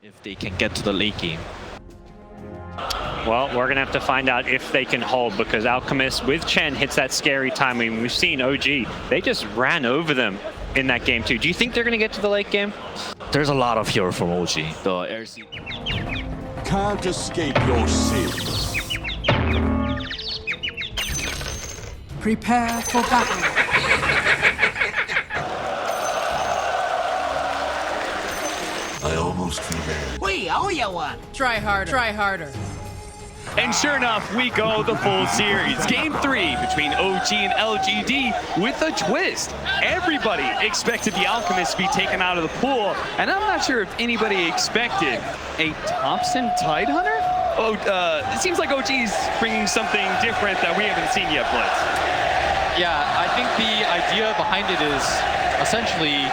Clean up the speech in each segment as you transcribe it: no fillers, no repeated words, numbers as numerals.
if they can get to the late game. Well, we're going to have to find out if they can hold, because Alchemist with Chen hits that scary timing. We've seen OG. They just ran over them in that game too. Do you think they're going to get to the late game? There's a lot of hero from OG. The RC can't escape your sins. Prepare for battle. I almost feel bad. We owe you one. Try harder. Try harder. And sure enough, we go the full series. Game 3 between OG and LGD with a twist. Everybody expected the Alchemist to be taken out of the pool, and I'm not sure if anybody expected a Thompson Tidehunter? Oh, it seems like OG's bringing something different that we haven't seen yet, Blitz. Yeah, I think the idea behind it is essentially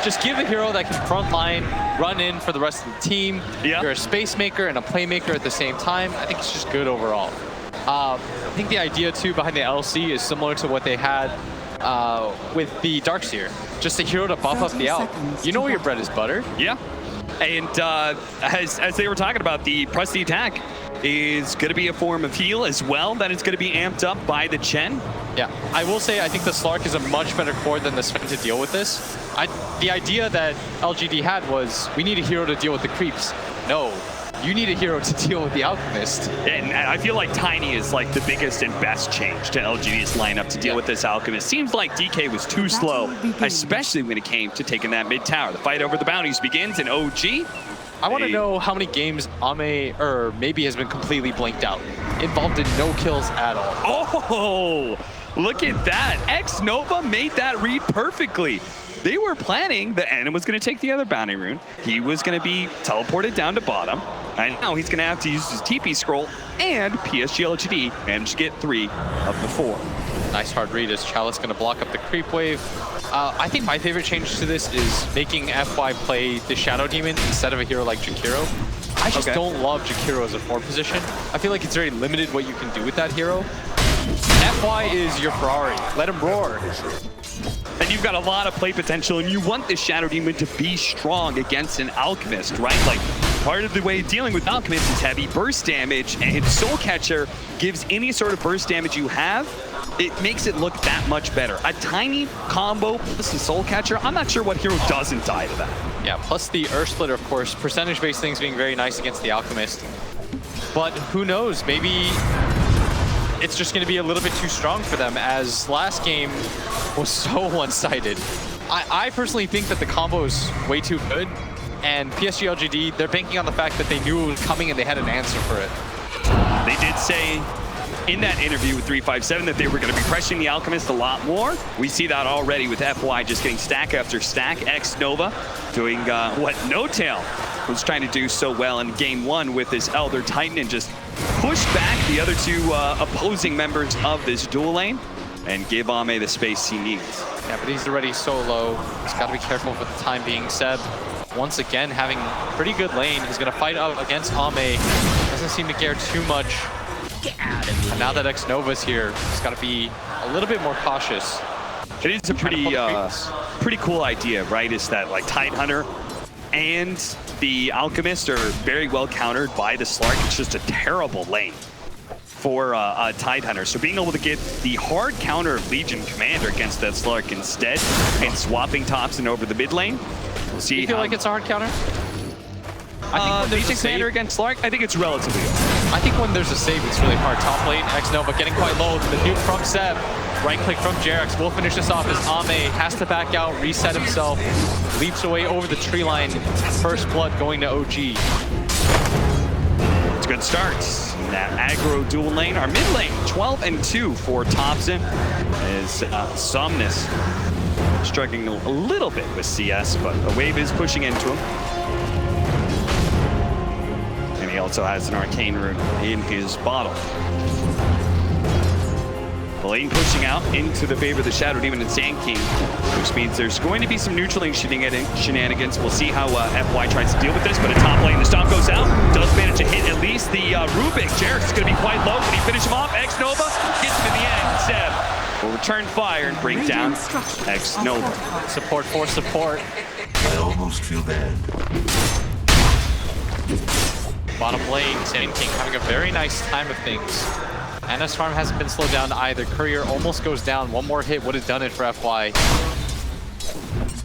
just give a hero that can frontline, run in for the rest of the team. Yeah. You're a space maker and a playmaker at the same time. I think it's just good overall. I think the idea too behind the LC is similar to what they had with the Darkseer. Just a hero to buff up the Alp. You know your bread is buttered. Yeah. And as they were talking about, the press the attack is going to be a form of heal as well, that it's going to be amped up by the Chen. Yeah, I will say I think the Slark is a much better core than the Sven to deal with this. The idea that LGD had was, we need a hero to deal with the creeps. No, you need a hero to deal with the Alchemist. And I feel like Tiny is like the biggest and best change to LGD's lineup to deal with this Alchemist. Seems like DK was too slow, especially when it came to taking that mid tower. The fight over the bounties begins in OG. I want to know how many games Ame, or maybe has been completely blanked out. Involved in no kills at all. Oh, look at that. X-Nova made that read perfectly. They were planning that Anim was going to take the other bounty rune. He was going to be teleported down to bottom. And now he's going to have to use his TP scroll, and PSG.LGD managed to get 3 of the 4. Nice hard read as Chalice going to block up the creep wave. I think my favorite change to this is making FY play the Shadow Demon instead of a hero like Jakiro. I just don't love Jakiro as a 4 position. I feel like it's very limited what you can do with that hero. FY is your Ferrari. Let him roar. And you've got a lot of play potential, and you want this Shadow Demon to be strong against an Alchemist, right? Like, part of the way of dealing with Alchemist is heavy burst damage, and Soul Catcher gives any sort of burst damage you have, it makes it look that much better. A tiny combo plus the Soul Catcher, I'm not sure what hero doesn't die to that. Yeah, plus the Earth Splitter, of course, percentage-based things being very nice against the Alchemist. But who knows, maybe it's just going to be a little bit too strong for them, as last game was so one-sided. I personally think that the combo is way too good, and PSG.LGD, they're banking on the fact that they knew it was coming and they had an answer for it. They did say in that interview with 357 that they were going to be pressuring the Alchemist a lot more. We see that already with FY just getting stack after stack. X-Nova doing what No-Tail was trying to do so well in game 1 with this Elder Titan, and just push back the other 2 opposing members of this dual lane and give Ame the space he needs. Yeah, but he's already so low. He's got to be careful for the time being. Seb, once again, having pretty good lane. He's going to fight up against Ame. Doesn't seem to care too much. And now that X-Nova's here, he's got to be a little bit more cautious. It is a pretty cool idea, right? Is that like Tidehunter and the Alchemist are very well countered by the Slark. It's just a terrible lane for a Tidehunter. So being able to get the hard counter of Legion Commander against that Slark instead, and swapping Thompson over the mid lane, we'll see. You feel like it's a hard counter? I think when Legion Commander against Slark, I think it's relatively good. I think when there's a save, it's really hard. Top lane, X-Nova getting quite low. The nuke from Seb. Right click from Jerax. We'll finish this off as Ame has to back out, reset himself, leaps away over the tree line. First blood going to OG. It's a good start. That aggro dual lane, our mid lane, 12 and 2 for Thompson. Is Somnus struggling a little bit with CS, but a wave is pushing into him. And he also has an arcane rune in his bottle. The lane pushing out into the favor of the Shadow Demon and Sand King, which means there's going to be some neutral lane shenanigans. We'll see how FY tries to deal with this, but at top lane, the stomp goes out. Does manage to hit at least the Rubik. Jerax is going to be quite low. Can he finish him off? X-Nova gets him in the end. Seb will return fire and bring down X-Nova. Support for support. I almost feel bad. bottom lane, Sand King having a very nice time of things. Anna's farm hasn't been slowed down either. Courier almost goes down. One more hit would have done it for FY.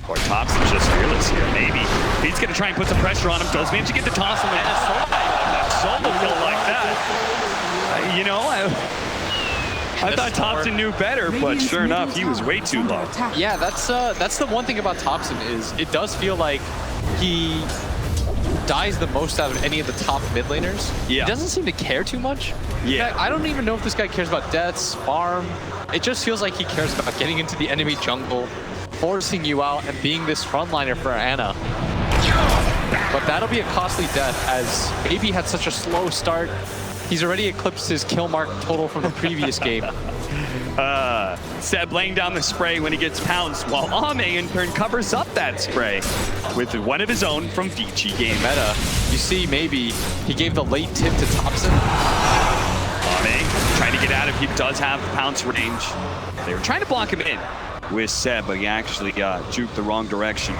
Or Thompson's just fearless here, maybe. He's going to try and put some pressure on him. Does manage to get the toss on that solo kill like that. You know, I thought Thompson knew better, but sure enough, he was way too low. Yeah, that's the one thing about Thompson is it does feel like he dies the most out of any of the top mid laners. Yeah. He doesn't seem to care too much. Yeah. In fact, I don't even know if this guy cares about deaths, farm. It just feels like he cares about getting into the enemy jungle, forcing you out, and being this frontliner for Anna. But that'll be a costly death as Baby had such a slow start. He's already eclipsed his kill mark total from the previous game. Seb laying down the spray when he gets pounced, while Ame in turn covers up that spray with one of his own from VG Game. Meta, you see, maybe he gave the late tip to Thompson. Ame trying to get out of, he does have the pounce range. They were trying to block him in with Seb, but he actually juked the wrong direction.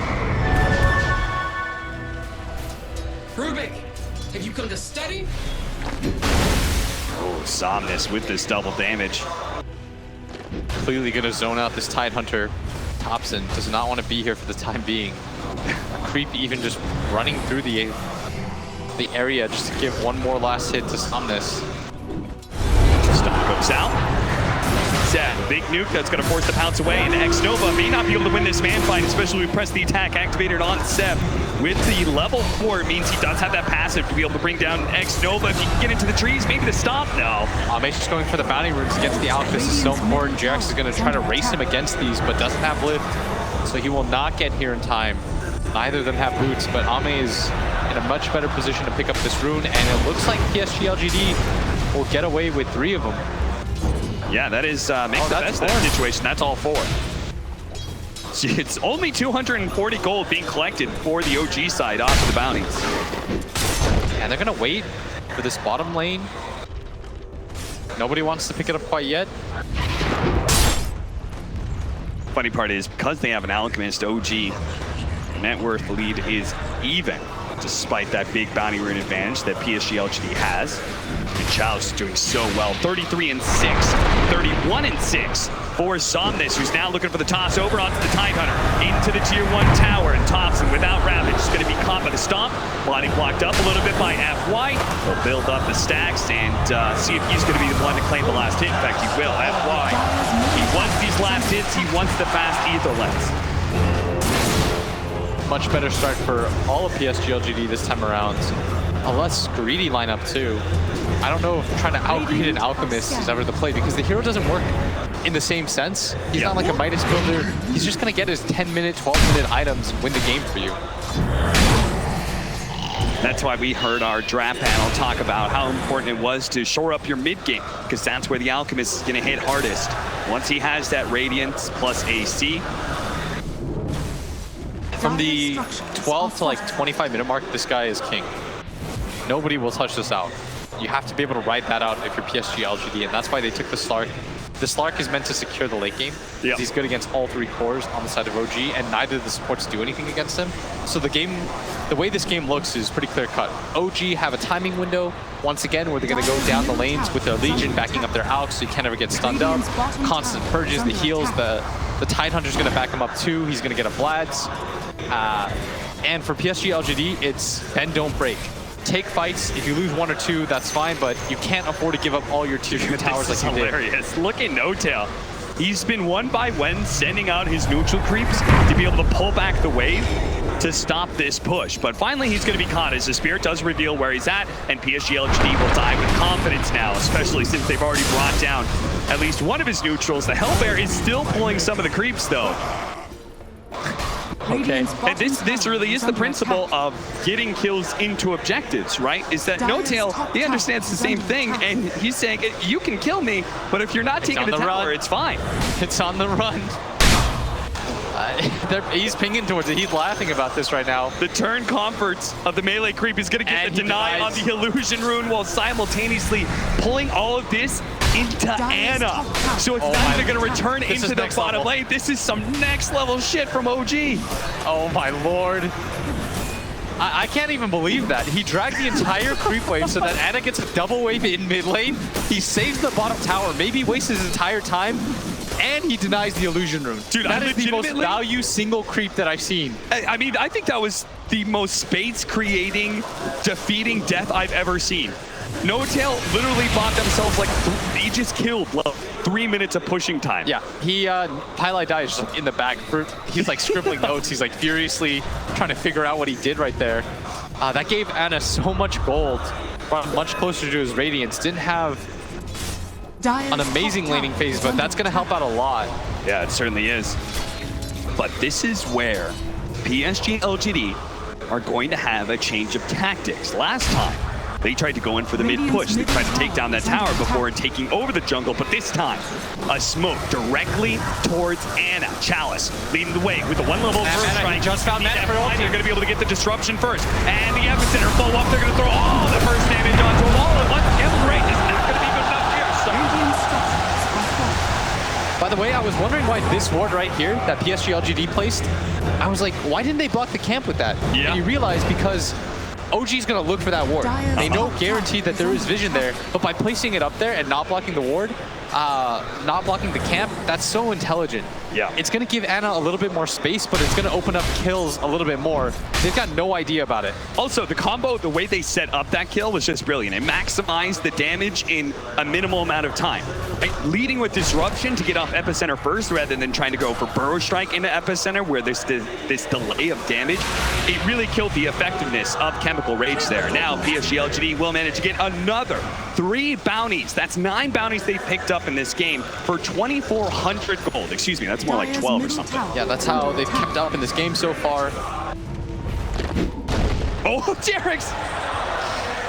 Rubik, have you come to study? Oh, Somnus with this double damage. Clearly going to zone out this Tidehunter. Thompson does not want to be here for the time being. Creep even just running through the area just to give one more last hit to Somnus. Stun goes out. Seb, big nuke that's going to force the pounce away, and X-Nova may not be able to win this man fight, especially with press the attack activated on Seb. With the level 4, it means he does have that passive to be able to bring down X-Nova. If he can get into the trees, maybe to stop. No. Ame's just going for the bounty runes against the Alchemist. This is so important. Jax is going to try to race him against these, but doesn't have lift, so he will not get here in time. Neither of them have boots, but Ame is in a much better position to pick up this rune, and it looks like PSG.LGD will get away with 3 of them. Yeah, that is makes the best of that situation. That's all 4. It's only 240 gold being collected for the OG side off of the bounties. And they're gonna wait for this bottom lane. Nobody wants to pick it up quite yet. Funny part is, because they have an Alchemist, OG net worth lead is even, despite that big bounty rune advantage that PSG.LGD has. And Chao's doing so well. 33 and 6, 31 and 6 for Somnus, who's now looking for the toss over onto the Tidehunter into the tier 1 tower. And Thompson without Ravage is going to be caught by the stomp. Body blocked up a little bit by FY. He'll build up the stacks and see if he's going to be the one to claim the last hit. In fact, he will. FY, he wants these last hits. He wants the fast ether lens. Much better start for all of PSG.LGD this time around. A less greedy lineup too. I don't know if trying to outgreed an Alchemist is ever the play because the hero doesn't work in the same sense. He's not like a Midas builder. He's just gonna get his 10-minute, 12-minute items and win the game for you. That's why we heard our draft panel talk about how important it was to shore up your mid game, because that's where the Alchemist is gonna hit hardest. Once he has that Radiance plus AC. From the 12 to like 25-minute mark, this guy is king. Nobody will touch this out. You have to be able to ride that out if you're PSG.LGD, and that's why they took the Slark. The Slark is meant to secure the late game. Yep. He's good against all 3 cores on the side of OG, and neither of the supports do anything against him. So the way this game looks is pretty clear cut. OG have a timing window, once again, where they're going to go down the lanes with their Legion backing up their Alch, so you can't ever get stunned up. Constant purges, the heals, the Tidehunter's going to back him up too. He's going to get a Vlad's. And for PSG.LGD, it's bend, don't break. Take fights. If you lose 1 or 2, that's fine, but you can't afford to give up all your tier 2 towers like you did. Hilarious. Look at No-Tail. He's been one by one sending out his neutral creeps to be able to pull back the wave to stop this push. But finally, he's going to be caught as the Spirit does reveal where he's at, and PSG.LGD will die with confidence now, especially since they've already brought down at least one of his neutrals. The Hellbear is still pulling some of the creeps, though. Okay. And this really is the principle of getting kills into objectives, right? Is that No-Tail, he understands the same thing, and he's saying, you can kill me, but if you're not taking the tower, it's fine. It's on the run. He's pinging towards it. He's laughing about this right now. The turn comforts of the melee creep is going to get the deny on the illusion rune while simultaneously pulling all of this into Anna. So it's not even going to return into the bottom lane. This is some next level shit from OG. Oh my lord. I can't even believe that. He dragged the entire creep wave so that Ana gets a double wave in mid lane. He saves the bottom tower, maybe wastes his entire time, and he denies the illusion rune. Dude, that is the most value single creep that I've seen. I mean, I think that was the most space-creating, defeating death I've ever seen. No-Tail literally bought themselves like, he just killed 3 minutes of pushing time. Yeah, he, Pylai Dai is just in the back. He's like scribbling notes. He's like furiously trying to figure out what he did right there. That gave Ana so much gold, brought him much closer to his Radiance. Didn't have an amazing laning phase, but that's going to help out a lot. Yeah, it certainly is. But this is where PSG.LGD are going to have a change of tactics. Last time, they tried to go in for the mid-push. They tried to take down that tower before taking over the jungle, but this time, a smoke directly towards Ana. Chalice leading the way with the one-level first strike. Just found that for ulti. They're going to be able to get the disruption first. And the epicenter follow up. They're going to throw all the first damage onto them all at once. Kevin Ray is not going to be good enough here. By the way, I was wondering why this ward right here that PSG.LGD placed, I was like, why didn't they block the camp with that? Yeah. And you realize because OG's gonna look for that ward. They know guaranteed that there is vision there, but by placing it up there and not blocking the ward, not blocking the camp, that's so intelligent. Yeah. It's gonna give Ana a little bit more space, but it's gonna open up kills a little bit more. They've got no idea about it. Also, the combo, the way they set up that kill was just brilliant. It maximized the damage in a minimal amount of time. Like, leading with disruption to get off epicenter first rather than trying to go for burrow strike into epicenter where there's this delay of damage. It really killed the effectiveness of Chemical Rage there. Now, PSG.LGD will manage to get another 3 bounties. That's 9 bounties they picked up in this game for 2,400 gold. Excuse me, that's more like 12 or something. Yeah, that's how they've kept up in this game so far. Oh, Jerix!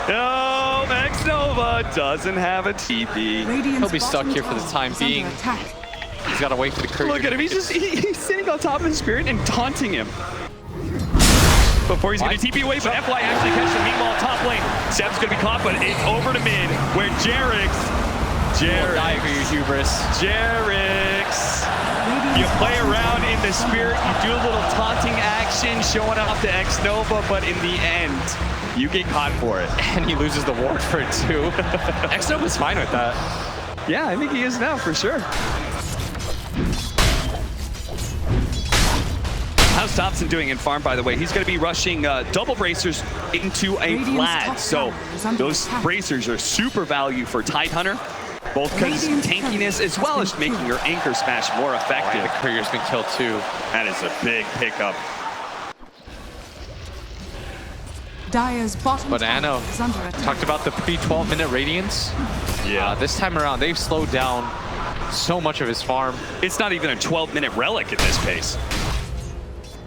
No, Max Nova doesn't have a TP. He'll be stuck here for the time being. He's got to wait for the courier. Look at him, he's sitting on top of his spirit and taunting him. Before he's going to TP away, but FY actually catches him. Meanwhile, top lane, Seb's going to be caught, but it's over to mid, where Jerix, Die for your hubris. Jerix, you play around in the spirit, you do a little taunting action, showing off the X-Nova, but in the end, you get caught for it. And he loses the ward for it too. X-Nova's fine with that. Yeah, I think he is now, for sure. How's Thompson doing in farm, by the way? He's going to be rushing double bracers into a Vlad. So those bracers are super value for Tidehunter, both because tankiness as well as making your anchor smash more effective. The courier's been killed too. That is a big pickup. Dire's bottom But Ana is under attack. talked about the pre-12-minute Radiance. Yeah. This time around, they've slowed down so much of his farm. It's not even a 12-minute relic at this pace.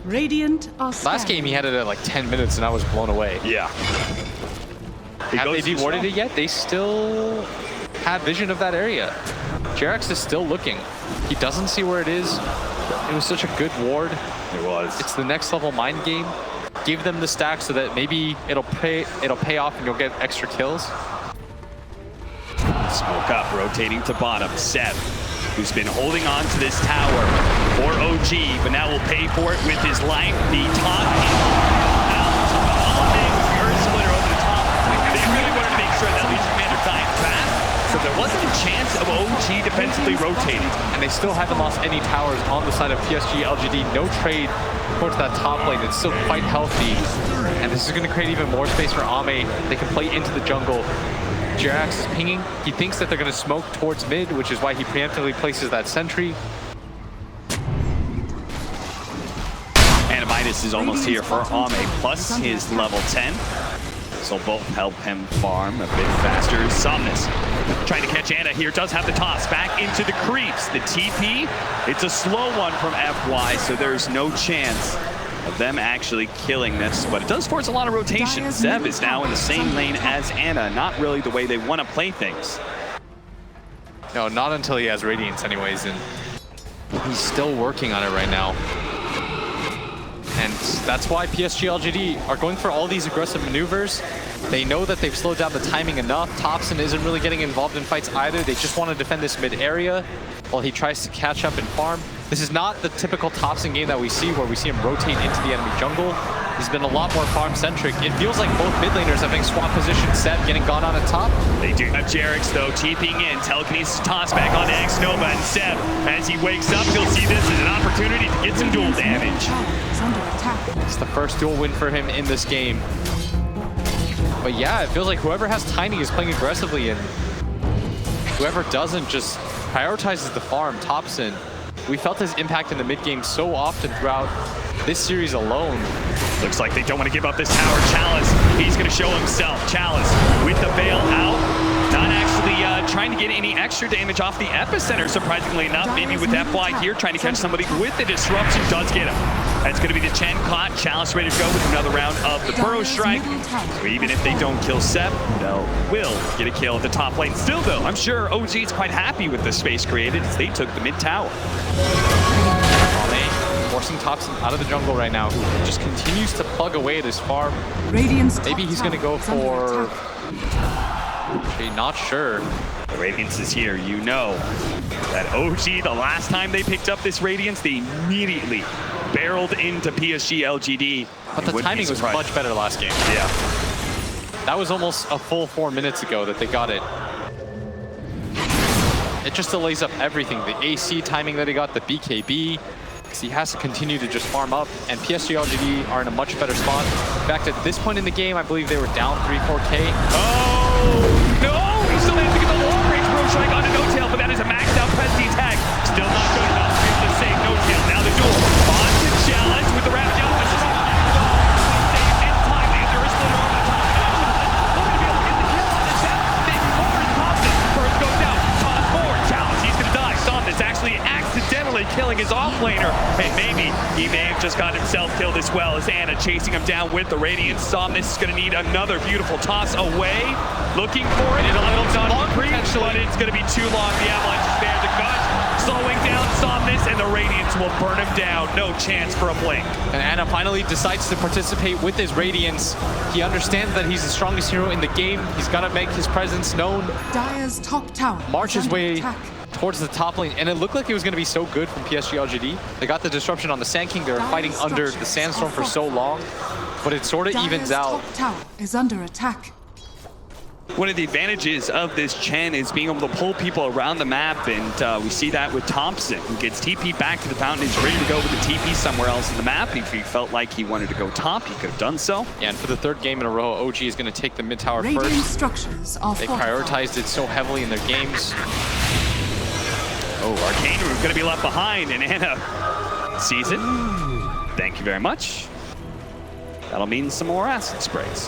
Radiant are Last game, he had it at like 10 minutes, and I was blown away. Yeah. Have they dewarded it yet? They still have vision of that area. Jerax is still looking. He doesn't see where it is. It was such a good ward. It was. It's the next level mind game. Give them the stack so that maybe it'll pay off and you'll get extra kills. Smoke up, rotating to bottom. Seb, who's been holding on to this tower for OG, but now will pay for it with his life. The taunt out. Earth Splitter over the top. They really wanted to make sure that Legion Commander died fast, so there wasn't a chance of OG defensively rotating. And they still haven't lost any towers on the side of PSG.LGD. No trade towards that top lane. It's still quite healthy. And this is going to create even more space for Ame. They can play into the jungle. Jerax is pinging. He thinks that they're going to smoke towards mid, which is why he preemptively places that sentry. Animitis is almost here for Ame, plus his level 10. So both help him farm a bit faster. Somnus trying to catch Ana here, does have the toss back into the creeps. The TP, it's a slow one from FY, so there's no chance of them actually killing this, but it does force a lot of rotation. Zeb is now in the same lane as Ana, not really the way they want to play things. No, not until he has Radiance anyways, and he's still working on it right now. And that's why PSG.LGD are going for all these aggressive maneuvers. They know that they've slowed down the timing enough. Thompson isn't really getting involved in fights either. They just want to defend this mid area while he tries to catch up and farm. This is not the typical Thompson game that we see where we see him rotate into the enemy jungle. he's been a lot more farm-centric. It feels like both mid laners having swapped position, Seb getting gone on at top. They do have Jerix, though, TPing in. Telekinesis toss back onto X-Nova, and Seb, as he wakes up, he'll see this as an opportunity to get some dual damage. Is under attack. It's the first dual win for him in this game. But yeah, it feels like whoever has Tiny is playing aggressively, and whoever doesn't just prioritizes the farm. Thompson, we felt his impact in the mid game so often throughout this series alone. Looks like they don't want to give up this tower. Chalice, he's going to show himself. Chalice with the veil out, not actually trying to get any extra damage off the epicenter, surprisingly enough. Maybe with FY here, trying to catch somebody with the disruption, does get him. That's going to be the Chen caught. Chalice ready to go with another round of the Burrow Strike. So even if they don't kill Seb, they'll will get a kill at the top lane. Still though, I'm sure OG is quite happy with the space created as they took the mid tower. Forcing Thompson out of the jungle right now, who just continues to plug away at his farm. Radiant's Maybe he's going to go for... Okay, not sure. The Radiance is here. You know that OG, the last time they picked up this Radiance, they immediately barreled into PSG.LGD. But the timing was much better last game. Yeah. That was almost a full 4 minutes ago that they got it. It just delays up everything. The AC timing that he got, the BKB. He has to continue to just farm up, and PSG.LGD are in a much better spot. In fact, at this point in the game, I believe they were down 3-4K. Oh, no! He still managed to get the long-range Burrow Strike onto No-Tail, but that is a maxed-out Prestige tag. Still not good enough to be able to save No-Tail. Now the duel. On to Challenge with the Ravage out. This is not save in time. The there is still on the top. We're going to be able to get the kill on the Challenge. Maybe more is Thompson. First goes down. Toss forward. Challenge. He's going to die. Somnus actually accidentally killing his off-laner. And maybe he may have just got himself killed as well, as Anna chasing him down with the Radiance. Somnus is going to need another beautiful toss away. Looking for it. And a little too long, but it's going to be too long. The Avalanche is there. The Gush slowing down Somnus, and the Radiance will burn him down. No chance for a blink. And Anna finally decides to participate with his Radiance. He understands that he's the strongest hero in the game. He's got to make his presence known. Dire's top tower. March his way Attack. towards the top lane, and it looked like it was going to be so good from PSG.LGD. They got the disruption on the Sand King. They were fighting under the Sandstorm for so long, but it sort of evens out. Top tower is under attack. One of the advantages of this Chen is being able to pull people around the map, and we see that with Thompson, who gets TP back to the fountain. He's ready to go with the TP somewhere else in the map. If he felt like he wanted to go top, he could have done so. Yeah, and for the third game in a row, OG is going to take the mid tower Radiant first. structures are They fortified. prioritized it so heavily in their games. Oh, Arcane Room going to be left behind, and Anna sees it. Thank you very much. That'll mean some more acid sprays.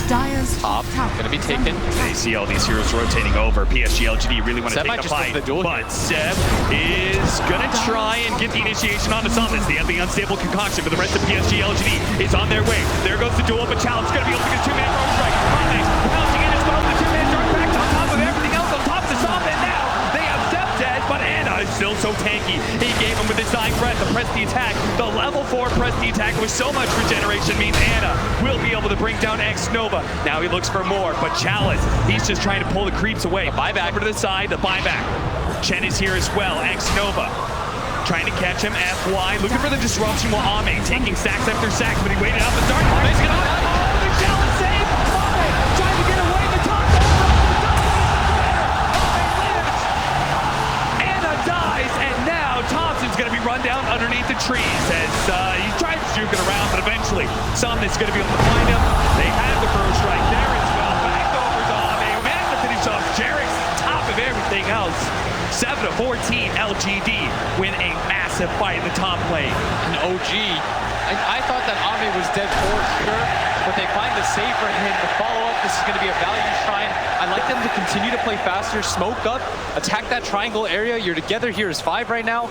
Dire's Top going to be taken. They see all these heroes rotating over. PSG.LGD really want to Seb take might the just fight, go for the duel but here. Seb is going to try and get the initiation onto Somnus. They have the unstable concoction, but the rest of PSG.LGD is on their way. There goes the duel, but Challenge is going to be able to get a two-man Burrow Strike. Ame bouncing in as well. The two-man Dark back on top of everything else, on top of the Somnus. Now they have Seb dead, but Anna is still so tanky. He gave him with his dying breath the Prestige attack. The level 4 Prestige attack with so much regeneration means Anna will be able to bring down X-Nova. Now he looks for more, but Chalice, he's just trying to pull the creeps away. The buyback over to the side, the buyback. Chen is here as well. X-Nova trying to catch him. FY looking for the disruption while Ame taking sacks after sacks, but he waited out the dark. Ame's gonna die. Oh, the Chalice save. Ame trying to get away. The top. Anna dies, and now Thompson's gonna be run down underneath the trees as he tries to juke it around, but eventually Somnus gonna be able to find him. They have the first right there as well. Back over to Ame, who managed to finish off Jerix, top of everything else. 7-14 LGD win a massive fight in the top lane. And OG, I thought that Ame was dead for sure, but they find the save for him to follow up. This is going to be a value shrine. I'd like them to continue to play faster, smoke up, attack that triangle area. You're together here as 5 right now.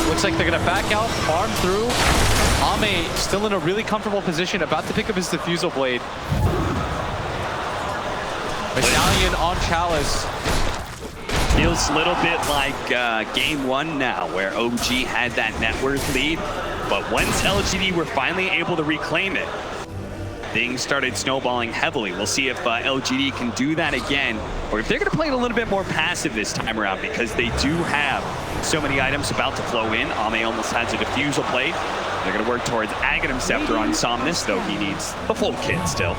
Looks like they're going to back out, farm through. Ame still in a really comfortable position, about to pick up his Diffusal Blade. Medallion on Chalice. Feels a little bit like game 1 now, where OG had that net worth lead, but once LGD were finally able to reclaim it, things started snowballing heavily. We'll see if LGD can do that again, or if they're going to play it a little bit more passive this time around, because they do have So many items about to flow in. Ame almost has a defusal plate. They're going to work towards Aghanim Scepter on Somnus, though he needs the full kit still.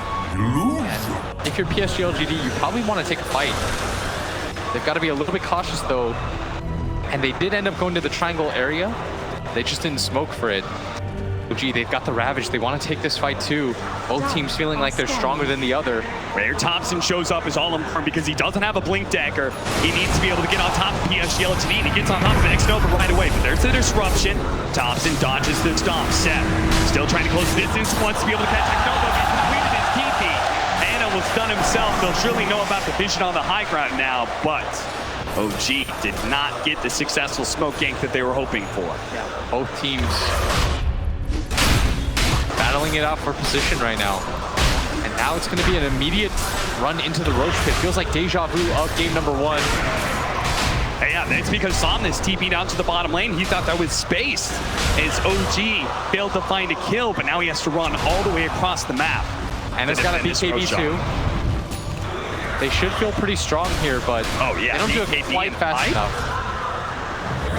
If you're PSG.LGD, you probably want to take a fight. They've got to be a little bit cautious, though. And they did end up going to the triangle area. They just didn't smoke for it. OG, they've got the Ravage. They want to take this fight, too. Both teams feeling like they're stronger than the other. Rare Thompson shows up as all-important because he doesn't have a Blink Dagger. He needs to be able to get on top of PSG.LGD, and he gets on top of X-Nova right away. But there's the disruption. Thompson dodges the stomp. Seth still trying to close the distance, wants to be able to catch X-Nova. He's completed his TP. Anna will stun himself. They'll surely know about the vision on the high ground now, but OG did not get the successful smoke gank that they were hoping for. Yeah, both teams battling it out for position right now. And now it's going to be an immediate run into the Roche pit. Feels like deja vu of game number 1. Hey, yeah, that's because Somnus TP'd out to the bottom lane. He thought that was spaced as OG failed to find a kill, but now he has to run all the way across the map. And it's got a BKB too. They should feel pretty strong here, but they don't do it quite fast enough.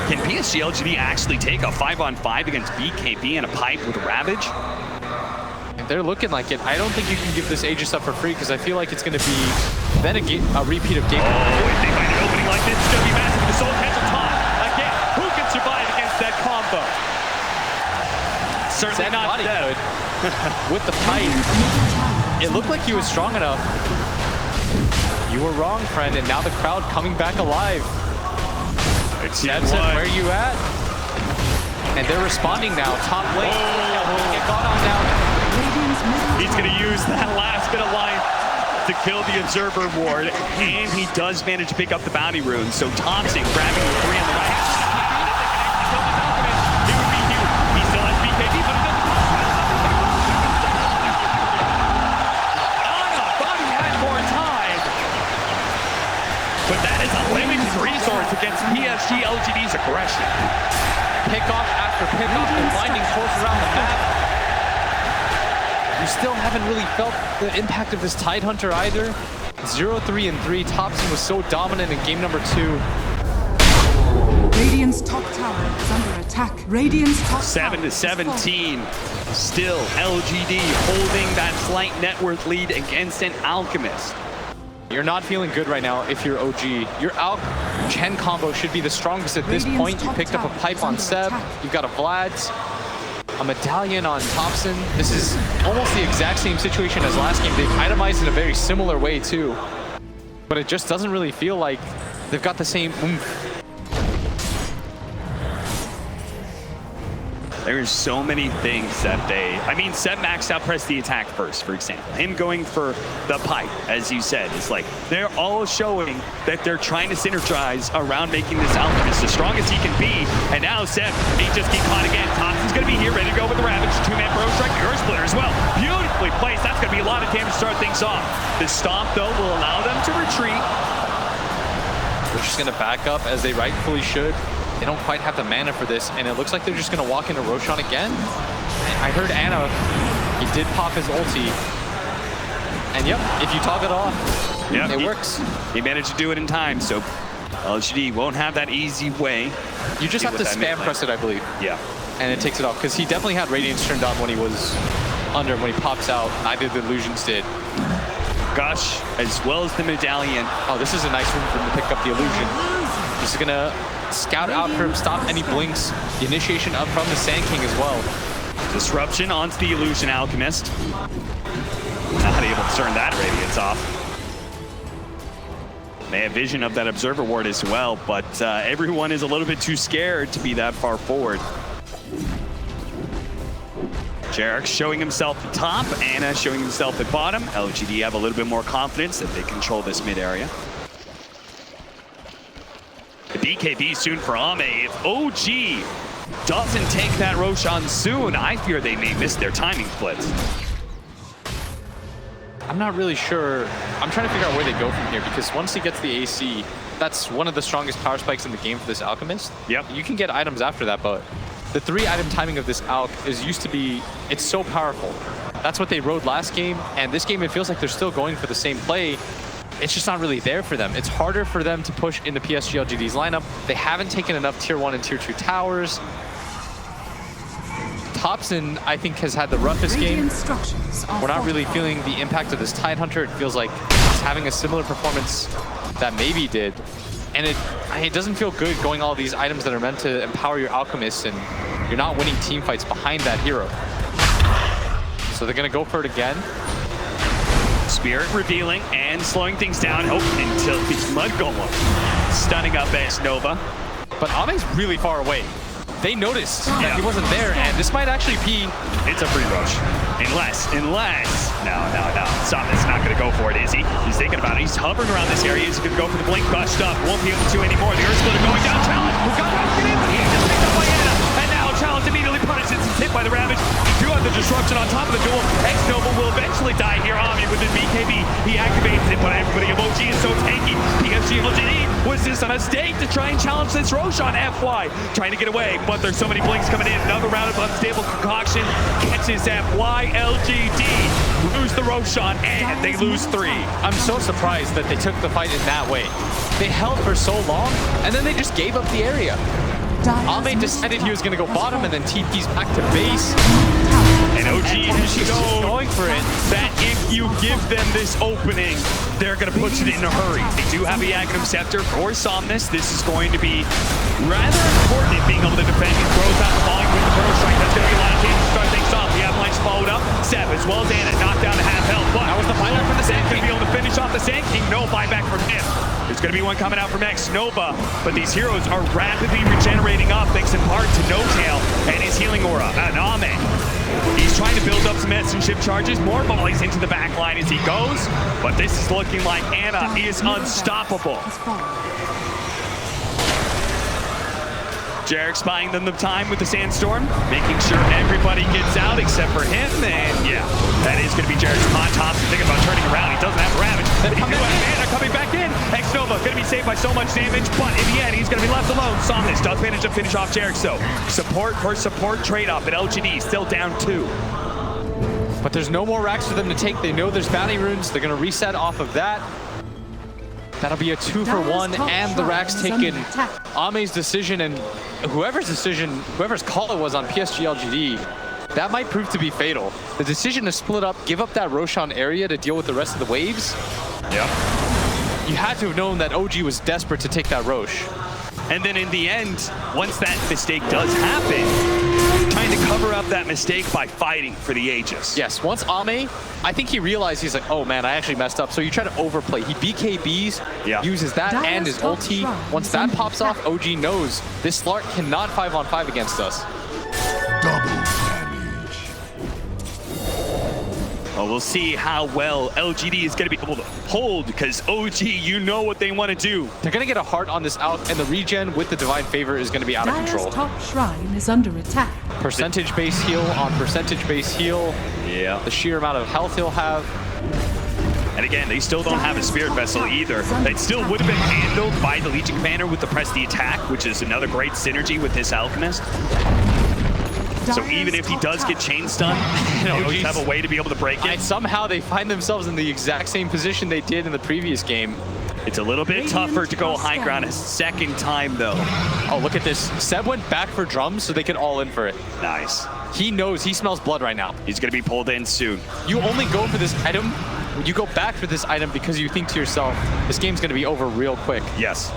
Can PSG.LGD actually take a 5-on-5 against BKB and a pipe with Ravage? If they're looking like it, I don't think you can give this Aegis up for free because I feel like it's going to be then a repeat of game. Oh, if they find an opening like this, it's going to be massive. The Soul Catcher top. Again, who can survive against that combo? Certainly not Zed. With the pipe, it looked like he was strong enough. You were wrong, friend, and now the crowd coming back alive. Zed said, where are you at? And they're responding now. Top lane. Get gone on down. He's going to use that last bit of life to kill the Observer Ward, and he does manage to pick up the bounty rune. So Thompson grabbing the 3 on the right. He would be huge. He still has BKB, but he doesn't. Anna thought he had more time, but that is a limited resource against PSG.LGD's aggression. Pickoff after pickoff, and finding force around the map. We still haven't really felt the impact of this Tidehunter either. 0-3-3. Thompson was so dominant in game number 2. Radiant's top tower is under attack. Radiant's top 7-17. Still LGD holding that slight net worth lead against an Alchemist. You're not feeling good right now if you're OG. Your Alch-Chen combo should be the strongest at this point. You picked up a pipe on Seb. You've got a Vlad's. A medallion on Thompson. This is almost the exact same situation as last game. They've itemized in a very similar way too. But it just doesn't really feel like they've got the same oomph. There's so many things that Seb maxed out press the attack first, for example. Him going for the pipe, as you said, it's like they're all showing that they're trying to synergize around making this Alchemist as strong as he can be. And now Seb, he just get caught again. Thompson's going to be here, ready to go with the Ravage. 2-man Bro Strike, Earth Splitter as well. Beautifully placed. That's going to be a lot of damage to start things off. The Stomp, though, will allow them to retreat. They're just going to back up as they rightfully should. They don't quite have the mana for this, and it looks like they're just going to walk into Roshan again. I heard Anna, he did pop his ulti. And yep, if you toggle it off, it works. He managed to do it in time, so LGD won't have that easy way. You just have to spam press it, I believe. Yeah. And it takes it off, because he definitely had Radiance turned on when he was under. When he pops out, neither the illusions did. Gush, as well as the medallion. Oh, this is a nice room for him to pick up the illusion. He's going to scout out for him, stop any blinks. The initiation up from the Sand King as well. Disruption onto the Illusion Alchemist. Not able to turn that Radiance off. They have vision of that Observer Ward as well, but everyone is a little bit too scared to be that far forward. Jarek showing himself at top, Anna showing himself at bottom. LGD have a little bit more confidence that they control this mid area. The BKB soon for Ame. If OG doesn't take that Roshan soon, I fear they may miss their timing splits. I'm not really sure. I'm trying to figure out where they go from here, because once he gets the AC, that's one of the strongest power spikes in the game for this Alchemist. Yep. You can get items after that, but the 3-item timing of this Alch is used to be, it's so powerful. That's what they rode last game, and this game it feels like they're still going for the same play. it's just not really there for them. It's harder for them to push into PSG.LGD's lineup. They haven't taken enough tier 1 and tier 2 towers. Thompson, I think, has had the roughest game. We're not really feeling the impact of this Tidehunter. It feels like he's having a similar performance that maybe did. And it doesn't feel good going all these items that are meant to empower your Alchemist, and you're not winning team fights behind that hero. So they're going to go for it again. Spirit revealing and slowing things down. Oh, until he's Mud Golem. Stunning up Nova. But Ame's really far away. They noticed that he wasn't there, and this might actually be... It's a free rush. Unless. No. Something's not going to go for it, is he? He's thinking about it. He's hovering around this area. He's going to go for the blink gushed up. Won't be able to anymore. The Earth Splitter going down. Challenge. Got to get in, but he just picked up by Anna. And now Challenge immediately punishes. He's hit by the Ravage. You have the disruption on top of the duel. Nova will eventually die here. Ami with his BKB. He activates it, but everybody of OG is so tanky. PSG.LGD was this a mistake to try and challenge this Roshan FY? Trying to get away, but there's so many blinks coming in. Another round of unstable concoction catches FY. LGD lose the Roshan, and they lose 3. I'm so surprised that they took the fight in that way. They held for so long, and then they just gave up the area. Ame decided he was going to go bottom, and then TP's back to base. And OG has shown going for it that if you give them this opening, they're going to put it in a hurry. They do have a Aghanim Scepter for Somnus. This is going to be rather important in being able to defend. He throws out the volume with the Pearl Strike. That's going to be a lot of damage to start things off. The Avalanche followed up. Seb as well as Anna knocked down to half health. But that was the buyback from the Sand King. Going to be able to finish off the Sand King. No buyback from him. There's going to be one coming out from Nova, but these heroes are rapidly regenerating up thanks in part to No-Tail and his healing aura. And Ame, he's trying to build up some medicine ship charges, more volleys into the back line as he goes, but this is looking like Anna is unstoppable. Jarek spying them the time with the Sandstorm, making sure everybody gets out except for him, and yeah, that is going to be Jarek's on top. Thinking about turning around, he doesn't have Ravage. Anna coming back in. Nova going to be saved by so much damage, but in the end, he's going to be left alone. Somnus does manage to finish off Jarek, so support for support trade-off at LGD, still down 2. But there's no more racks for them to take. They know there's bounty runes. They're going to reset off of that. That'll be a 2-for-1, and the racks taken. Ame's decision and whoever's call it was on PSG.LGD, that might prove to be fatal. The decision to split up, give up that Roshan area to deal with the rest of the waves. Yep. You had to have known that OG was desperate to take that Rosh. And then in the end, once that mistake does happen, trying to cover up that mistake by fighting for the Aegis. Yes, once Ame, I think he realized, he's like, oh man, I actually messed up. So you try to overplay. He BKBs, uses that and his ulti. Once that pops off, OG knows this Slark cannot 5-on-5 against us. Double damage. Well, we'll see how well LGD is going to be able to hold, because OG, you know what they want to do. They're going to get a heart on this out, and the regen with the Divine Favor is going to be out of control. Top shrine is under attack. Percentage base heal on percentage base heal. Yeah. The sheer amount of health he'll have. And again, they still don't have a Spirit Vessel either. It still would have been handled by the Legion Commander with the Press the Attack, which is another great synergy with this Alchemist. So even if he does get chain stun, OGs have a way to be able to break it. And somehow they find themselves in the exact same position they did in the previous game. It's a little bit tougher to go high ground a second time, though. Oh, look at this. Seb went back for drums so they could all in for it. Nice. He knows, he smells blood right now. He's going to be pulled in soon. You only go for this item, you go back for this item because you think to yourself, this game's going to be over real quick. Yes.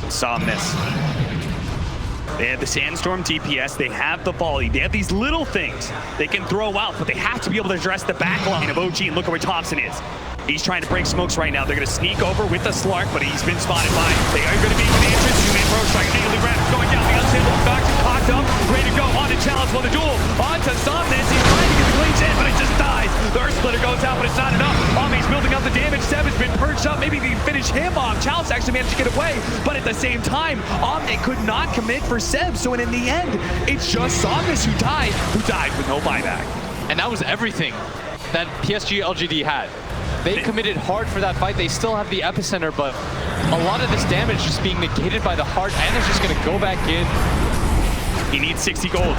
Somnus. They have the Sandstorm DPS, they have the volley, they have these little things they can throw out, but they have to be able to address the back line of OG, and look at where Thompson is. He's trying to break smokes right now. They're going to sneak over with the Slark, but he's been spotted by him. They are going to be in the entrance. Two-man Pro Strike, immediately wrapped, going down. The unstable concoction, cocked up, ready to go. On to challenge for the duel. On to Somnus. He's trying to get the clean in, but it just dies. The Earth Splitter goes out, but it's not enough. Ame's building up the damage. Seb has been perched up. Maybe they can finish him off. Chalice actually managed to get away, but at the same time, Ame could not commit for Seb. So in the end, it's just Somnus who died with no buyback. And that was everything that PSG.LGD had. They committed hard for that fight. They still have the epicenter, but a lot of this damage just being negated by the heart, and it's just going to go back in. He needs 60 gold.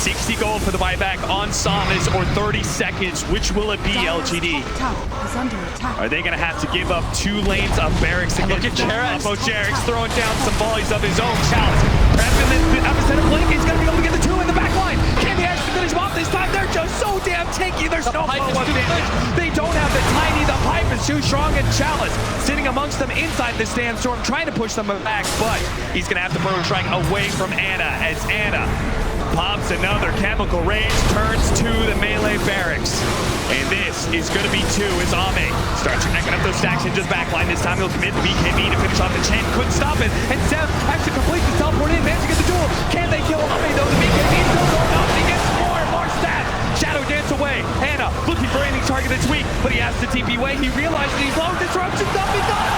60 gold for the buyback on Samus, or 30 seconds. Which will it be, LGD? Tower is under attack. Are they going to have to give up 2 lanes of barracks to Look get at Jarex. Jarex throwing down some volleys of his own. Chalice. Epicenter Blink, he's going to be able to get the 2 in the back line. Can they actually finish him off this time? They're just so damn tanky. There's no pipe is flow of too damage. They don't have the tiny. The pipe is too strong, and Chalice sitting amongst them inside the Sandstorm, trying to push them back, but he's going to have to burrow strike away from Anna, as Anna pops another chemical rage, turns to the melee barracks. And this is going to be 2 as Ame starts connecting up those stacks into the backline. This time he'll commit the BKB to finish off the chain. Couldn't stop it. And Seth actually completes the teleport in, managed to get the duel. Can they kill Ame though? The BKB is still going up. He gets more and more stats. Shadow dance away. Anna looking for any target that's weak, but he has to TP away. He realizes he's low. Disruption, nothing done.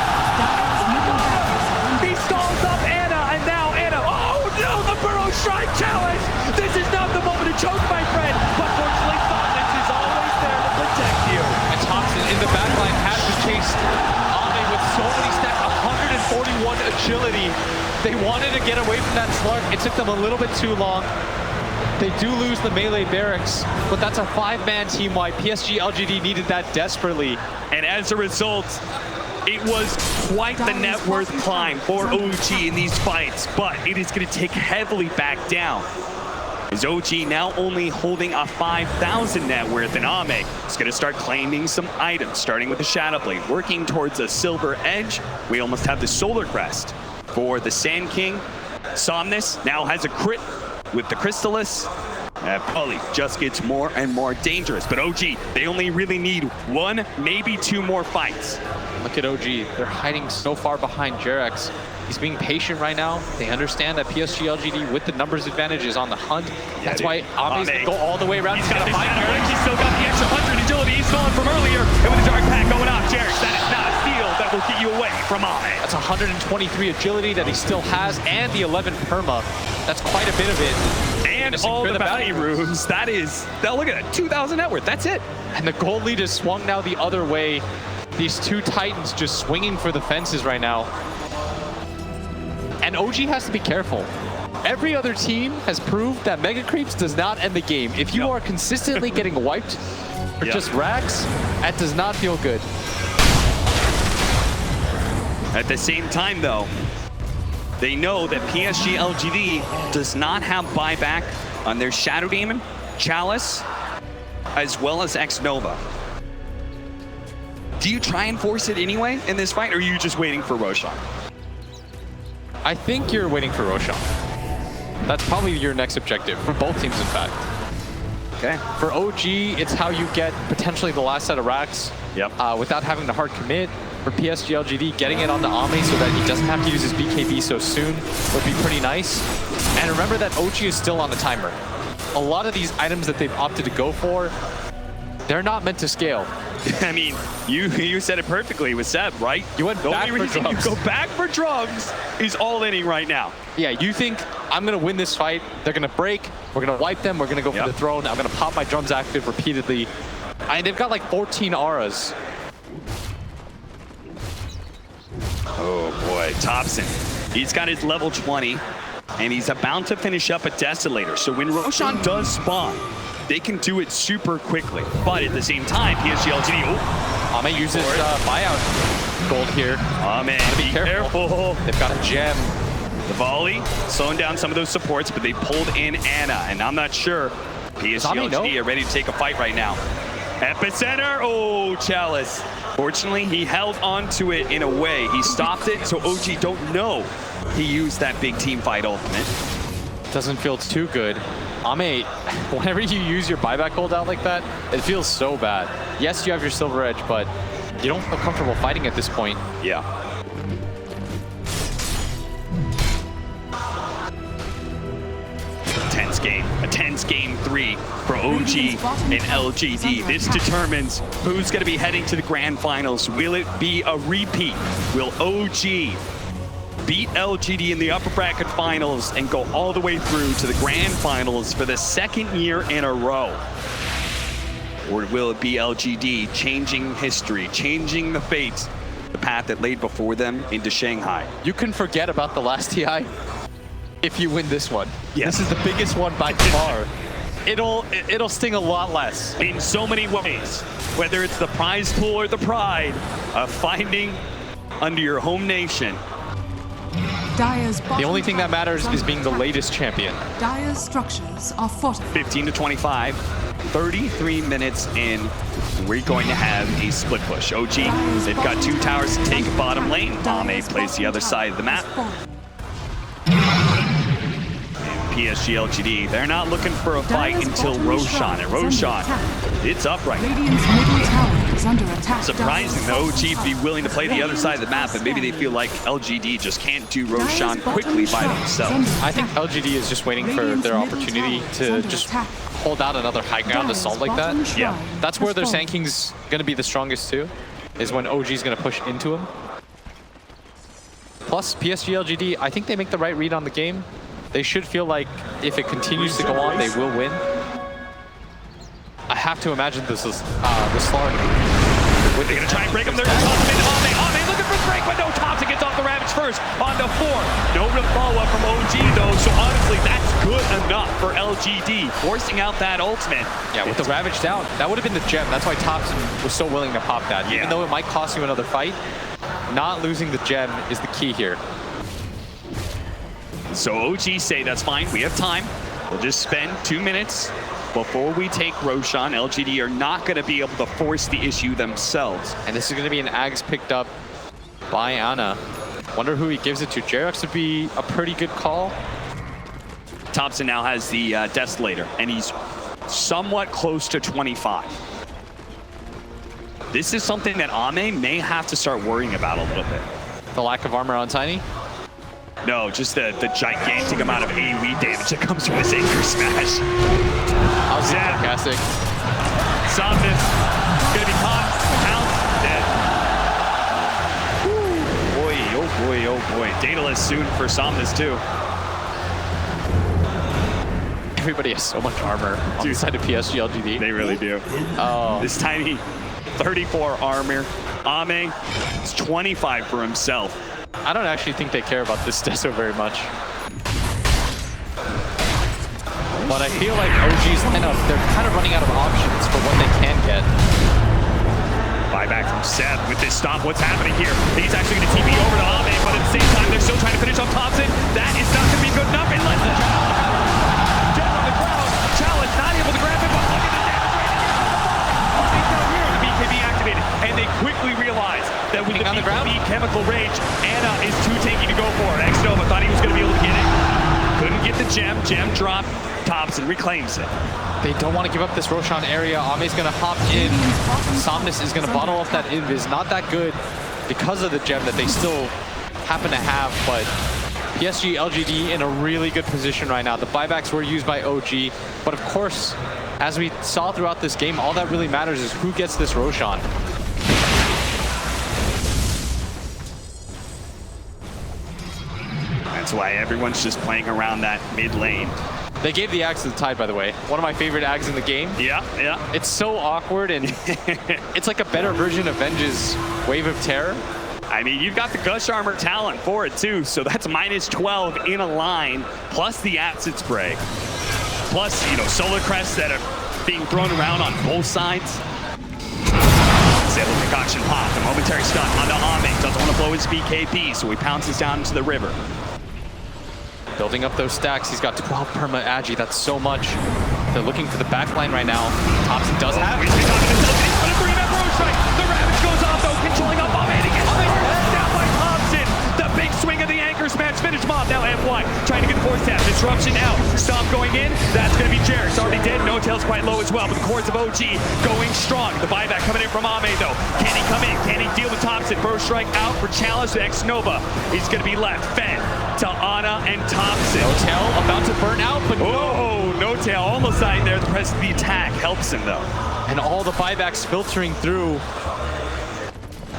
He stalls up Anna, and now Anna. Oh no, the burrow strike challenge. This is not the moment to choke, my friend. But fortunately, Thomas is always there to protect you. And Thompson in the backline has to chase Ame with so many stacks, 141 agility. They wanted to get away from that slug. It took them a little bit too long. They do lose the melee barracks, but that's a 5-man team wide. PSG.LGD needed that desperately. And as a result, it was quite the net worth climb for OG in these fights, but it is going to take heavily back down. As OG now only holding a 5,000 net worth, and Ame is going to start claiming some items, starting with the Shadow Blade, working towards a Silver Edge. We almost have the Solar Crest for the Sand King. Somnus now has a crit with the Crystallis. Pully just gets more and more dangerous, but OG, they only really need 1, maybe 2 more fights. Look at OG. They're hiding so far behind Jarex. He's being patient right now. They understand that PSG.LGD with the numbers advantage is on the hunt. That's why Ame's going to go all the way around. He's got He's still got the extra 100 agility he's stolen from earlier. And with the dark pack going off, Jarex, that is not a steal that will get you away from Ame. That's 123 agility that he still has, and the 11 perma. That's quite a bit of it. And all the bounty rooms. That is, now look at that, 2,000 net worth. That's it. And the gold lead is swung now the other way. These 2 Titans just swinging for the fences right now. And OG has to be careful. Every other team has proved that Mega Creeps does not end the game. If you are consistently getting wiped or just racks, that does not feel good. At the same time, though, they know that PSG.LGD does not have buyback on their Shadow Demon, Chalice, as well as X-Nova. Do you try and force it anyway in this fight, or are you just waiting for Roshan? I think you're waiting for Roshan. That's probably your next objective, for both teams, in fact. Okay. For OG, it's how you get potentially the last set of racks without having to hard commit. For PSG.LGD, getting it onto Ame so that he doesn't have to use his BKB so soon would be pretty nice. And remember that OG is still on the timer. A lot of these items that they've opted to go for, they're not meant to scale. I mean, you said it perfectly with Seb, right? You went back for reason drugs. You go back for drugs is all inning right now. Yeah, you think, I'm going to win this fight, they're going to break, we're going to wipe them, we're going to go for the throne, I'm going to pop my drums active repeatedly. They've got like 14 auras. Oh boy, Thompson. He's got his level 20, and he's about to finish up a Desolator. So when Roshan does spawn, they can do it super quickly. But at the same time, PSG.LGD, Ame uses buyout gold here. Ame, be careful. They've got a gem. The volley, slowing down some of those supports, but they pulled in Anna, and I'm not sure PSG.LGD are ready to take a fight right now. Epicenter, oh, Chalice. Fortunately, he held on to it in a way. He stopped it, so OG don't know he used that big team fight ultimate. Doesn't feel too good. Ame, whenever you use your buyback holdout like that, it feels so bad. Yes, you have your Silver Edge, but you don't feel comfortable fighting at this point. Yeah. A tense game 3 for OG and LGD. This determines who's going to be heading to the grand finals. Will it be a repeat? Will OG beat LGD in the upper bracket finals and go all the way through to the grand finals for the 2nd year in a row? Or will it be LGD changing history, changing the fate, the path that laid before them into Shanghai? You can forget about the last TI if you win this one. Yes. This is the biggest one by far. it'll sting a lot less. In so many ways, whether it's the prize pool or the pride of finding under your home nation. Dire's The only thing that matters is being the latest champion. Dire's structures are fortified. 15 to 25, 33 minutes in. We're going to have a split push. OG, they've got 2 towers to take bottom lane. Ame plays the other side of the map. PSG.LGD, they're not looking for a fight until Roshan. And Roshan, it's up right now. Radiant's middle tower is under attack. Surprising the OG be willing to play the other side of the map, and maybe they feel like LGD just can't do Roshan quickly by themselves. I think LGD is just waiting for their opportunity to just hold out another high ground assault like that. Yeah. That's where their Sand King's going to be the strongest too, is when OG's going to push into him. Plus, PSG.LGD, I think they make the right read on the game. They should feel like if it continues to go on, they will win. I have to imagine this is the Slark. They're going to try and break him. They're going to toss him into Ame looking for the break, but no, Thompson gets off the Ravage first. On to 4. No real follow-up from OG, though, so honestly, that's good enough for LGD, forcing out that ultimate. Yeah, with the Ravage down, that would have been the gem. That's why Thompson was so willing to pop that. Yeah. Even though it might cost you another fight, not losing the gem is the key here. So OG say, that's fine, we have time. We'll just spend 2 minutes before we take Roshan. LGD are not going to be able to force the issue themselves. And this is going to be an Ags picked up by Ana. Wonder who he gives it to. Jerax would be a pretty good call. Thompson now has the Desolator, and he's somewhat close to 25. This is something that Ame may have to start worrying about a little bit. The lack of armor on Tiny? No, just the gigantic amount of AoE damage that comes from this Anchor Smash. I was sarcastic. Somnus gonna be caught. House dead. Boy, oh boy, oh boy. Daedalus soon for Somnus too. Everybody has so much armor on the side of PSG.LGD. They really do. Oh. This Tiny 34 armor. Ame is 25 for himself. I don't actually think they care about this Deso very much. But I feel like OG's lineup, they're kind of running out of options for what they can get. Buyback from Seth with this stop. What's happening here? He's actually going to TP over to Ame, but at the same time, they're still trying to finish off Thompson. That is not going to be good enough unless the Jet on the ground. Challenge not able to grab it, but look at the damage right down here. The BKB activated, and they quickly realize that with the BKB chemical rage, Ana is too tanky to go for it. X-Nova thought he was going to be able to get it. Couldn't get the gem. Gem dropped. Thompson reclaims it. They don't want to give up this Roshan area. Ame's going to hop in. Somnus is going to bottle up that invis. Not that good because of the gem that they still happen to have, but PSG.LGD in a really good position right now. The buybacks were used by OG, but of course, as we saw throughout this game, all that really matters is who gets this Roshan. That's why everyone's just playing around that mid lane. They gave the Axe to the Tide, by the way. One of my favorite Ags in the game. Yeah, yeah. It's so awkward, and it's like a better version of Venge's Wave of Terror. I mean, you've got the Gush Armor talent for it too, so that's minus 12 in a line, plus the Acid Spray. Plus, you know, Solar Crests that are being thrown around on both sides. Disable Concoction pop, a momentary stun onto Ame. Doesn't want to blow his BKB, so he pounces down into the river. Building up those stacks. He's got 12 perma agi. That's so much. They're looking for the backline right now. Thompson does have it. The Ravage goes off though, controlling up Ame. He gets down by Thompson. The big swing of the Anchor Smash finish mob. Now FY trying to get force tap. Disruption out. Stomp going in. That's going to be Jerax. Already dead. No Tail's quite low as well. But the cores of OG going strong. The buyback coming in from Ame though. Can he come in? Can he deal with Thompson? First strike out for challenge to X-Nova. He's going to be left. Fed to Ana and Thompson. No Tail about to burn out, but no Tail. Almost dying there. The press of the attack helps him though. And all the buybacks filtering through.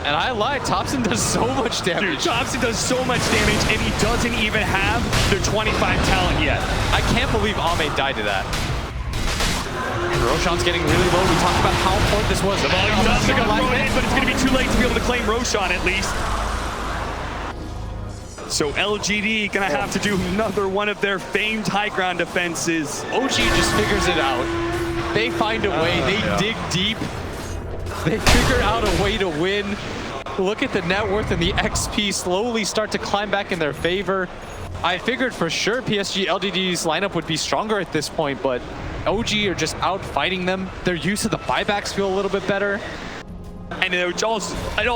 And I lied, Thompson does so much damage. Dude, Thompson does so much damage, and he doesn't even have the 25 talent yet. I can't believe Ame died to that. And Roshan's getting really low. We talked about how important this was. The volume doesn't going to throw it in, but it's going to be too late to be able to claim Roshan at least. So LGD gonna have to do another one of their famed high ground defenses. OG just figures it out. They find a way, they dig deep. They figure out a way to win. Look at the net worth and the XP slowly start to climb back in their favor. I figured for sure PSG.LGD's lineup would be stronger at this point, but OG are just out fighting them. Their use of the buybacks feel a little bit better. And it all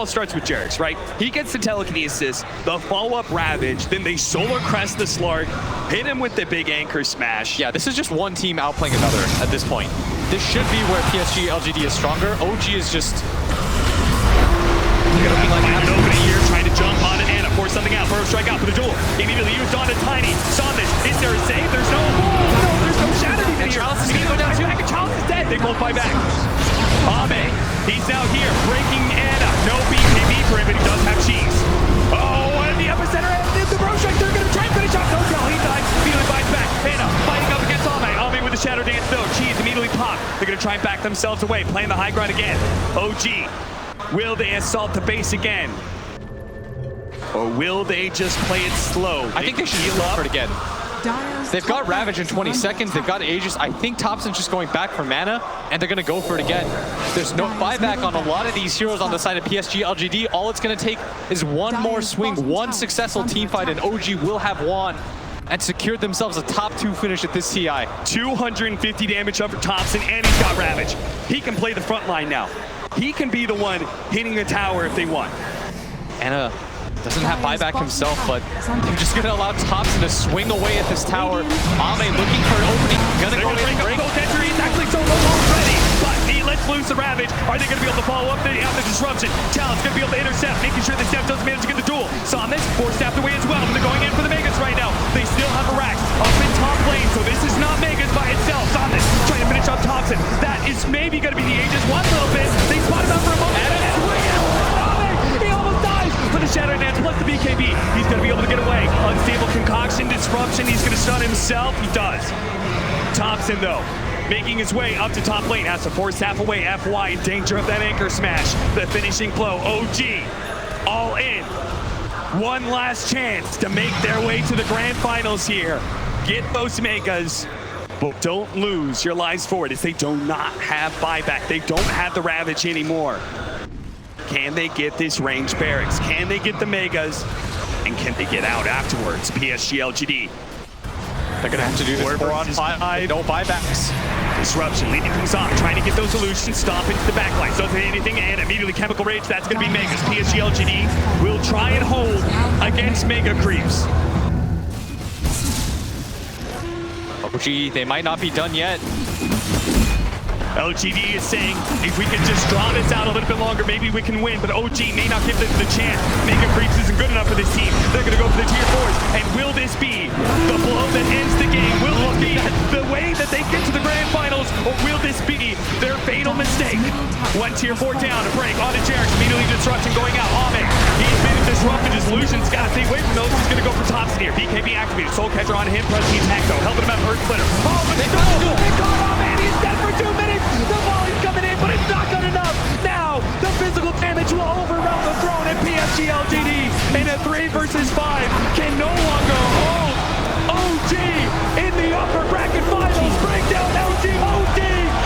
starts with Jerix, right? He gets the telekinesis, the follow-up Ravage, then they Solar Crest the Slark, hit him with the big Anchor Smash. Yeah, this is just one team outplaying another at this point. This should be where PSG.LGD is stronger. OG is just looking like an opening here, trying to jump on it, Anna force something out, first strike out for the duel. Immediately used on to Tiny, saw this, is there a save? There's no, there's no shadow even here. Chalice is gonna go down too. Chalice is dead, they both fight back. Ame, he's now here, breaking Anna, no BKB for him, but he does have cheese. Oh, and the epicenter, and the bro strike, they're gonna try and finish off, no kill, he dies, immediately fights back. Anna fighting up against Ame, Ame with the shadow dance though, cheese immediately popped. They're gonna try and back themselves away, playing the high ground again. OG. Will they assault the base again? Or will they just play it slow? I think they should heal up for it again. They've got Ravage in 20 seconds. They've got Aegis. I think Thompson's just going back for mana, and they're going to go for it again. There's no buyback on a lot of these heroes on the side of PSG.LGD. All it's going to take is one more swing, one successful team fight, and OG will have won and secured themselves a top 2 finish at this TI. 250 damage up for Thompson, and he's got Ravage. He can play the front line now. He can be the one hitting the tower if they want. Anna doesn't have buyback himself, but they're just going to allow Thompson to swing away at this tower. Ame looking for an opening. Gonna go in and break. He's actually so low already, but he lets loose the Ravage. Are they going to be able to follow up? They have the disruption. Challenge going to be able to intercept, making sure the Steph doesn't manage to get the duel. Samus forced staffed away as well, but they're going in for the Megas right now. They still have a Rax up in top lane, so this is not Megas by itself. Samus trying to finish off Thompson. That is maybe going to be the Aegis one little bit. They spot him out for a moment. He almost dies for the Shadow Dance plus the BKB. He's going to be able to get away. Unstable concoction, disruption. He's going to stun himself. He does. Thompson, though, making his way up to top lane. Has to force half away. FY in danger of that Anchor Smash. The finishing blow. OG all in. One last chance to make their way to the grand finals here. Get those Megas. But don't lose your lives for it, as they do not have buyback. They don't have the Ravage anymore. Can they get this range barracks? Can they get the Megas? And can they get out afterwards? PSG.LGD. They're going to have to do this 4 on 5. No buybacks. Disruption leading things on, trying to get those illusions, stomp into the backline. Doesn't hit anything, and immediately Chemical Rage. That's going to be Megas. PSG.LGD will try and hold against Mega Creeps. OG, they might not be done yet. LGD is saying, if we could just draw this out a little bit longer, maybe we can win, but OG may not give this the chance. Mega Creeps isn't good enough for this team. They're going to go for the tier 4s, and will this be the blow that ends the game? Will this be the way that they get to the grand finals, or will this be their fatal mistake? One tier 4 down, a break, on to Jerix, immediately disruption going out. Ame, he's been disrupted, his illusions, got to stay away from those. He's going to go for Thompson here. BKB activated, Soul Catcher on him, press the attack though, helping him out, Earth Splitter. Oh, but they caught Ame, he's dead for 2 minutes. The volley's coming in, but it's not good enough. Now, the physical damage will overwhelm the throne, and PSG.LGD in a 3 versus 5 can no longer hold OG in the upper bracket finals. Bring down OG. OG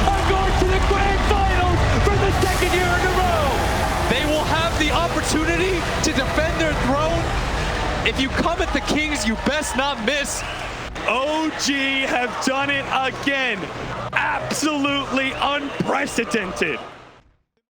are going to the grand finals for the 2nd year in a row. They will have the opportunity to defend their throne. If you come at the Kings, you best not miss. OG have done it again. Absolutely unprecedented.